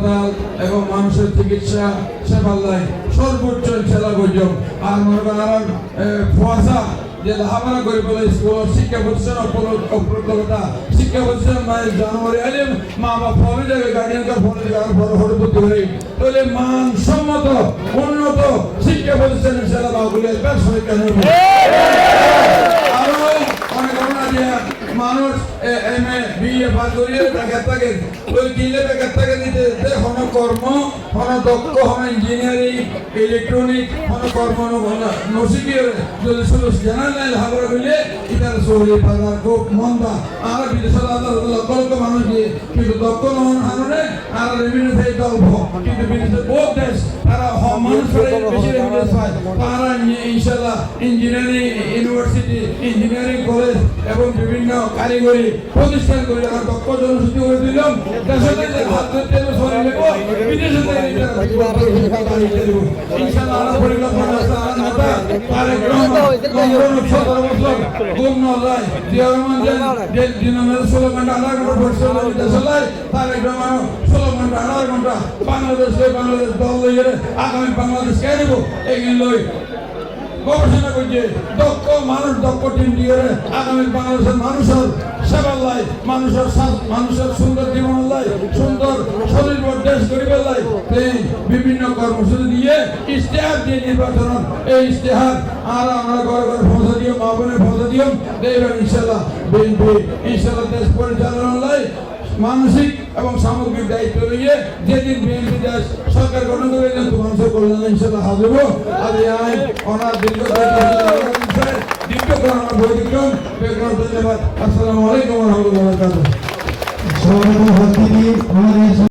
হাসপাতাল এবং মানুষের চিকিৎসা সেবার লাই সর্বোচ্চ সেবা করলাম। আর মনে করেন ফুয়াশা যে লেখাপড়া করে বলে স্কুল শিক্ষা প্রতিষ্ঠান অপ্রত্যতা শিক্ষা প্রতিষ্ঠান জানুয়ারি আলে মা বাপ ফলে যাবে গার্ডিয়ানকে ফলে যাওয়ার পরে হরপতি হয়ে তাহলে মানসম্মত উন্নত শিক্ষা প্রতিষ্ঠানের সেবা বাগুলি বেশ আরো অনেক ঘটনা দিয়ে মানুষ MA BA পাস করিয়ে থাকে ওই দিলে থাকে দিতে হন কর্ম হন দক্ষ হন ইঞ্জিনিয়ারিং ইলেকট্রনিক হন কর্ম নসিকিয়ে যদি শুধু জানা নাই হাবড়া বলে ইতার শহরে বাজার খুব মন্দা আর বিদেশে লক্ষ লক্ষ মানুষ দিয়ে কিন্তু দক্ষ নহন হাননে আর রেভিনিউ থেকে গল্প কিন্তু বিদেশে বহুত দেশ তারা মানুষ বেশি রেভিনিউ পায় তারা ইনশাল্লাহ ইঞ্জিনিয়ারিং ইউনিভার্সিটি ইঞ্জিনিয়ারিং কলেজ এবং বিভিন্ন কারিগরি প্রতিষ্ঠান করে দক্ষ জনশক্তি করে দিলাম দেশে হাত ধরতে সরে নেব বিদেশে ইনশাল্লাহ আরো পরিকল্পনা আছে আর নেতা তারেক রহমান 17 বছর গুম নয় জিয়ারমান দেন দিনের 16 ঘন্টা আধা ঘন্টা বসে দেশে তারেক রহমান 16 ঘন্টা আধা ঘন্টা বাংলাদেশ দল লইয়ে আগামী বাংলাদেশ কে দেব এগুলো গবেষণা করছে দক্ষ মানুষ দক্ষ টিম দিয়ে আগামী বাংলাদেশের মানুষের সেবার লাই মানুষের সুন্দর জীবন লাই সুন্দর স্বনির্ভর দেশ গরিবের লাই এই বিভিন্ন কর্মসূচি দিয়ে ইশতেহার দিয়ে নির্বাচন এই ইশতেহার আর আমরা ঘরে ঘরে পৌঁছে দিও মা বোনের পৌঁছে দিও দেখবেন ইনশাল্লাহ বিএনপি ইনশাল্লাহ দেশ পরিচালনা লাই মানসিক এবং সামগ্রিক দায়িত্ব নিয়ে যেদিন বিএনপি দেশ সরকার গঠন করে মানুষের কল্যাণ ইনশাল্লাহ হাজব আর এই আইন ওনার ধন্যবাদ। আসসালামু আলাইকুম ওয়া রাহমাতুল্লাহি ওয়া বারাকাতুহু।